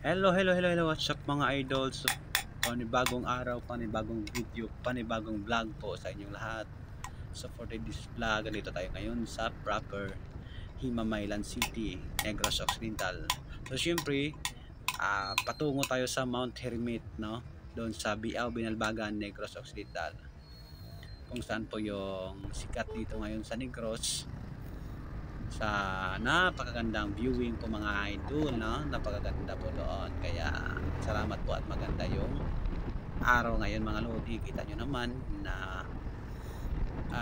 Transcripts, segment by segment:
Hello, what's up mga idols? Panibagong araw, panibagong video, panibagong vlog po sa inyong lahat. So for this vlog, dito tayo ngayon sa proper Himamaylan City, Negros Occidental. So syempre, patungo tayo sa Mount Hermit, no? Doon sa Biao, Binalbagan, Negros Occidental. Kung saan po yung sikat dito ngayon sa Negros, sa napakagandang viewing po mga idol, no? Napakaganda po doon, kaya salamat po at maganda yung araw ngayon mga lodi. Kita nyo naman na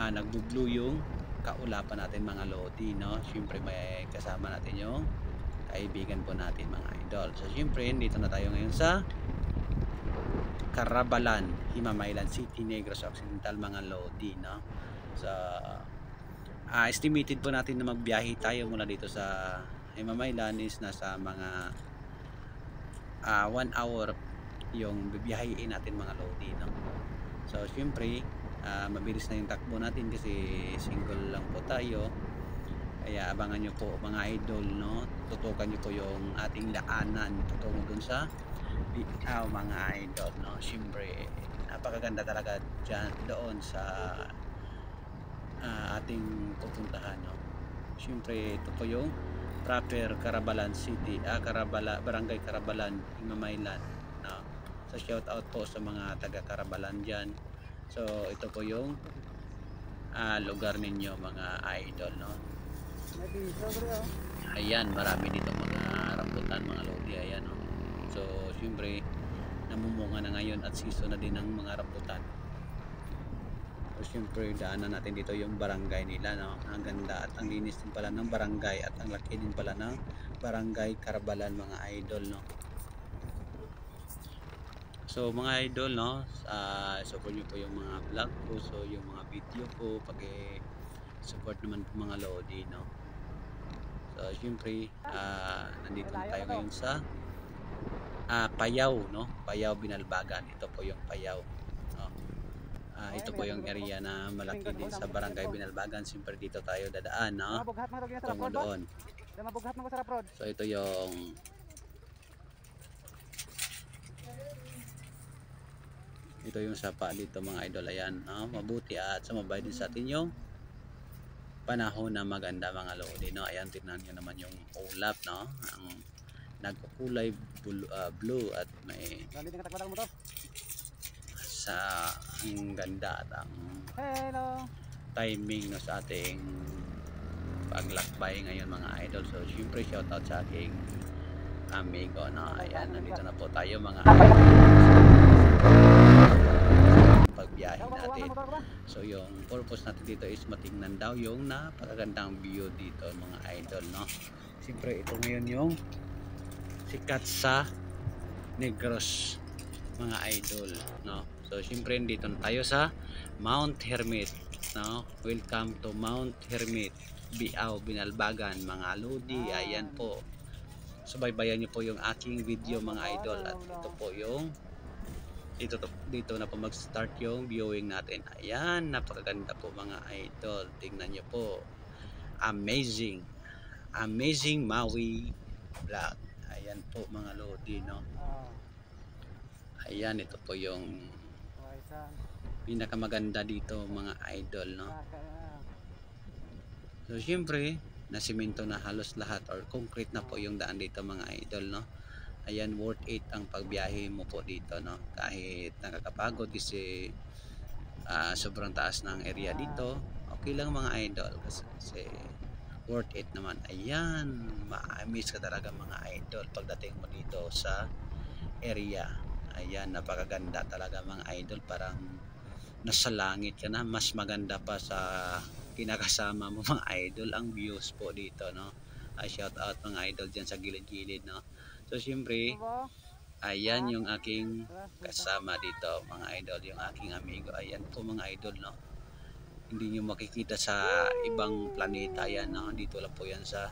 nagbublo yung kaulapan natin mga lodi, no? Siyempre may kasama natin yung kaibigan po natin mga idol. So siyempre dito na tayo ngayon sa Carabalan, Himamaylan City, Negros Occidental mga lodi, no? So estimated po natin na magbiyahe tayo mula dito sa Himamaylan is nasa mga 1 hour yung bibiyahiin natin mga lodi, no? So syempre mabilis na yung takbo natin kasi single lang po tayo, kaya abangan nyo po mga idol, no? Tutukan nyo po yung ating daanan tutungo dun sa Biao mga idol, no? Syempre napakaganda talaga dyan doon sa ating pupuntahan, no? Syempre ito po yung proper Carabalan City, Barangay Carabalan, Himamaylan, no? So shout out po sa mga taga Carabalan dyan. So ito po yung lugar ninyo mga idol, no? Ayan, marami dito mga rambutan mga lodi, ayan, no? So syempre namumunga na ngayon at season na din ng mga rambutan. So syempre daanan natin dito yung barangay nila, no? Ang ganda at ang linis din pala ng barangay at ang laki din pala ng barangay Carabalan mga idol, no? So mga idol, no, support nyo po yung mga vlog ko, so yung mga video ko, support naman po mga lodi, no? So syempre nandito na tayo ngayon sa Payao, no? Payao Binalbagan. Ito po yung Payao, no? Ito po yung area na malaki din sa barangay Binalbagan. Siyempre dito tayo dadaan, no? Tungo doon. So ito yung sapa dito mga idol, ayan, no? Mabuti at sumabay din sa atin yung panahon na maganda mga lodi, no? Ayan, tingnan nyo naman yung ulap, no? Ang nagkukulay blue at may sa ang ganda at ang timing, no, sa ating paglakbay ngayon mga idol. So syempre shout out sa aking amigo, no? Ayan, nandito na po tayo mga pagbiyahe natin. So yung purpose natin dito is matingnan daw yung napakagandang view dito mga idol, no? Siyempre ito ngayon yung sikat sa Negros mga idol, no? So siyempre dito na tayo sa Mount Hermit, no? Welcome to Mount Hermit, Biao, Binalbagan mga lodi. Ayan po, subaybayan nyo po yung aking video mga idol at ito po yung dito na po mag-start yung viewing natin. Ayan, napakaganda po mga idol, tingnan nyo po, amazing Maui vlog. Ayan po mga lodi, no? Ayan, ito po yung pinakamaganda dito mga idol, no? So syempre nasimento na halos lahat or concrete na po yung daan dito mga idol, no? Ayan, worth it ang pagbiyahe mo po dito, no? Kahit nakakapagod kasi sobrang taas ng area dito, okay lang mga idol kasi worth it naman. Ayan, ma-miss ka talaga mga idol pagdating mo dito sa area. Ayan, napakaganda talaga mga idol, parang nasa langit ka na. Mas maganda pa sa kinakasama mo mga idol ang views po dito, no? Shout out mga idol dyan sa gilid-gilid, no? So syempre ayan yung aking kasama dito mga idol, yung aking amigo. Ayan po mga idol, no? Hindi nyo makikita sa ibang planeta yan, no? Dito lang po yan sa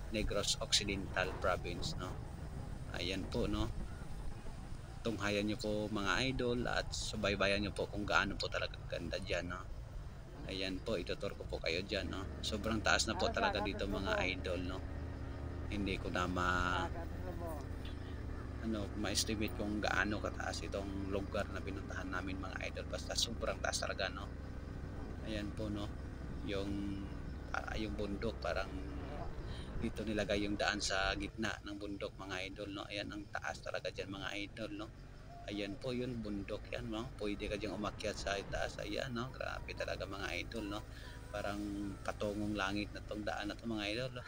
Negros Occidental Province, no? Ayan po, no? Tunghayan nyo po mga idol at subaybayan nyo po kung gaano po talaga ganda dyan, no? Ayan po, itutur ko po kayo dyan, no? Sobrang taas na po talaga dito mga idol, no? Hindi ko na ma-estimate kung gaano kataas itong lugar na pinuntahan namin mga idol, basta sobrang taas talaga, no. Ayan po, no, yung yung bundok, parang dito nilagay yung daan sa gitna ng bundok mga idol, no. Ayan ang taas talaga dyan mga idol, no. Ayan po yun, bundok yan, no. Pwede ka diyang umakyat sa itaas. Ayan, no, grabe talaga mga idol, no. Parang patungong langit na tong daan na to mga idol, no?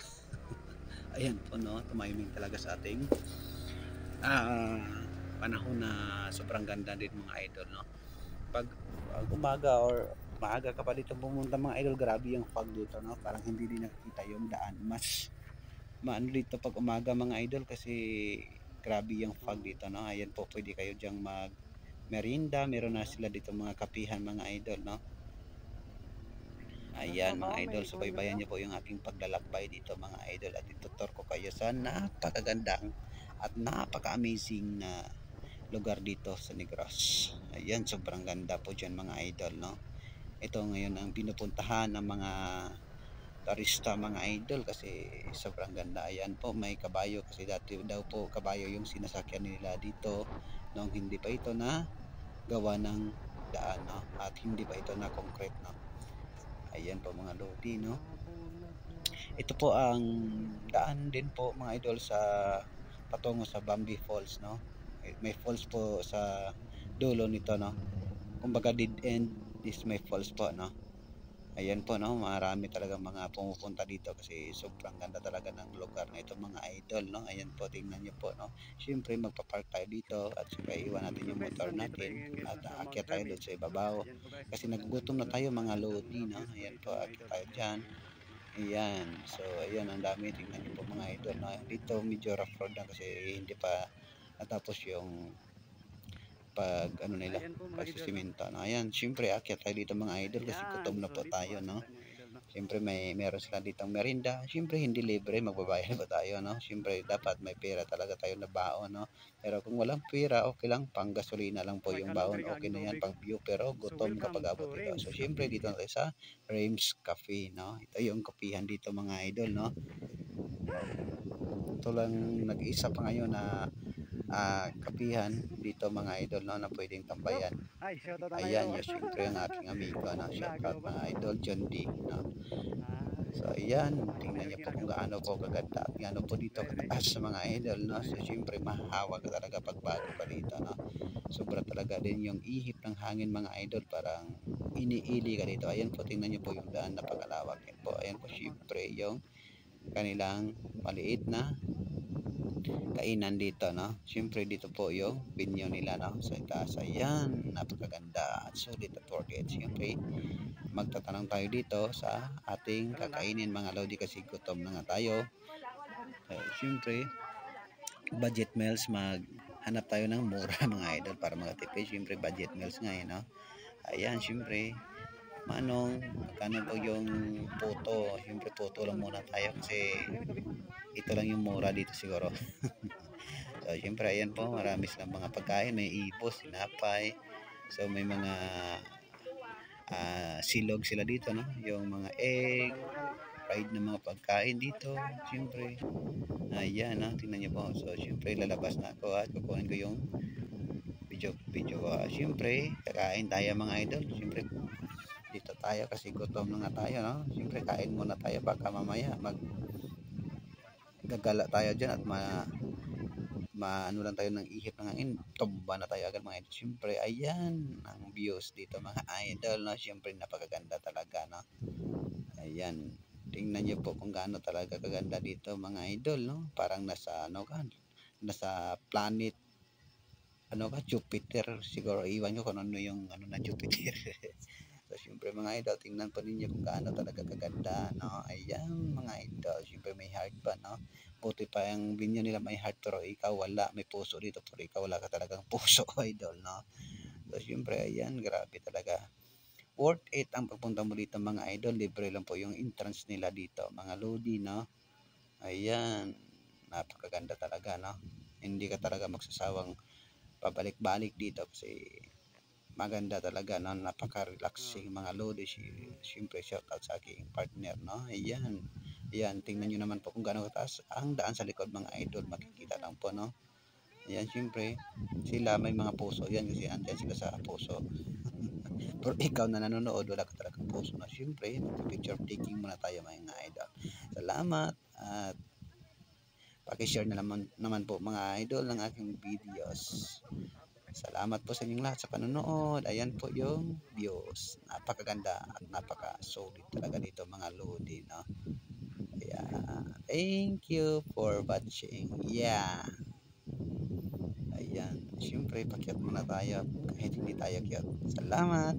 Ayan po, no, tumiming talaga sa ating ah, panahon na sobrang ganda din mga idol, no. Pag umaga or maaga ka pa dito pumunta mga idol, grabe yung fog dito, no. Parang hindi din nakikita yung daan. Mas maano dito pag umaga mga idol kasi grabe yung fog dito, no. Ayan po, pwede kayo diyang mag merinda, meron na sila dito mga kapihan mga idol, no. Ayan mga idol, subaybayan niyo po yung aking paglalakbay dito mga idol, at itutur ko kayo sa napakagandang at napaka-amazing na lugar dito sa Negros. Ayan, sobrang ganda po dyan mga idol, no. Ito ngayon ang pinupuntahan ng mga turista mga idol kasi sobrang ganda. Ayan po, may kabayo kasi dati daw po kabayo yung sinasakyan nila dito nung hindi pa ito na gawa ng daan, no, at hindi pa ito na concrete, no. Ayan po mga lodi, no. Ito po ang daan din po mga idol sa patungo sa Bambi Falls, no. May falls po sa dulo nito, no. Kumbaga dead end is may falls po, no. Ayan po, no, marami talaga mga pumupunta dito kasi sobrang ganda talaga ng lugar na ito mga idol, no. Ayan po, tingnan niyo po, no. Siyempre magpa-park tayo dito at saka iwan natin yung motor natin at aakyat tayo doon sa ibabaw kasi nagugutom na tayo mga lodi, no. Ayan po, aakyat tayo dyan. Ayan, so ayan ang dami, tingnan niyo po mga idol, no. Dito medyo rough road na kasi hindi pa natapos yung pag ano nila, pagsisimento, no. Ayan, siyempre aakyat tayo dito mga idol kasi gutom na po tayo, no. Siyempre meron sila ditong merinda. Siyempre hindi libre, magbabayad pa tayo, no. Siyempre dapat may pera talaga tayo na baon, no. Pero kung walang pera, okay lang, pang gasolina lang po yung baon, okay na yan, pang view, pero gutom kapag abot dito. So siyempre dito na tayo sa Reims Cafe, no. Ito yung kapihan dito mga idol, no. Ito lang nag-isa pa ngayon na kapihan dito mga idol, no, na pwedeng tambayan. Ayan, yung siyempre ang aking amigo, no. Shout out mga idol, John D, no. So ayan, tingnan niyo po kung gaano po kaganda at gaano po dito kataas sa mga idol, no. So siyempre mahahawa ka talaga pag bago ka dito, no. Sobra talaga din yung ihip ng hangin mga idol, parang iniili ka dito. Ayan po, tingnan niyo po yung daan, napakalawak din po. Ayan po siyempre yung kanilang maliit na kainan dito, no. Siyempre dito po yung venue nila, no, sa itaas. Ayan, napakaganda at sulit at worth it. Siyempre magtatanong tayo dito sa ating kakainin mga lodi kasi gutom na nga tayo. So, siyempre budget meals, maghanap tayo ng mura mga idol para makatipid. Siyempre budget meals nga, no. Ayan, siyempre manong magkano po yung puto. Siyempre puto lang muna tayo kasi ito lang yung mura dito siguro. So siyempre ayan po, marami silang mga pagkain, may ibos, sinapay. So may mga silog sila dito, no, yung mga egg fried na mga pagkain dito. Siyempre ayan, no, tingnan niyo po. So siyempre lalabas na ako at kukunin ko yung video. Siyempre kakain tayo mga idol. Siyempre dito tayo kasi gutom na nga tayo, no. Siyempre kain muna tayo, baka mamaya gagala tayo dyan at maano lang tayo ng ihip ng hangin, tumba na tayo agad mga idol. Siyempre ayan ang views dito mga idol, no. Siyempre napakaganda talaga, no. Ayan, tingnan niyo po kung gaano talaga kaganda dito mga idol, no. Parang nasa ano ka, nasa planet ano ka, Jupiter siguro. Iwan ko kung ano yung ano na Jupiter. So siyempre mga idol, tingnan po ninyo kung gaano talaga kaganda, no. Ayan mga idol, siyempre may heart pa, no. Buti pa yung binyo nila may heart pero ikaw wala, may puso dito pero ikaw wala ka talagang puso idol, no. So siyempre ayan, grabe talaga. Worth it ang pagpunta mo dito mga idol. Libre lang po yung entrance nila dito mga lodi, no. Ayan, napakaganda talaga, no. Hindi ka talaga magsasawang pabalik-balik dito kasi maganda talaga, no. Napaka-relaxing mga lodi. Siyempre shout out sa aking partner, no. Ayan, ayan, tingnan nyo naman po kung gaano kataas ang daan sa likod mga idol, makikita lang po, no. Ayan, siyempre, sila may mga puso yan kasi andyan sila sa puso. Pero ikaw na nanonood, wala ka talagang puso na. Siyempre, picture taking muna tayo mga idol. Salamat at pakishare na naman po mga idol ng aking videos. Salamat po sa inyong lahat sa panonood. Ayan po yung views. Napakaganda at napaka-solid talaga dito mga lodi, no? Ayan. Thank you for watching. Yeah. Ayan. Siyempre, pakyat muna tayo kahit hindi tayo kyat. Salamat.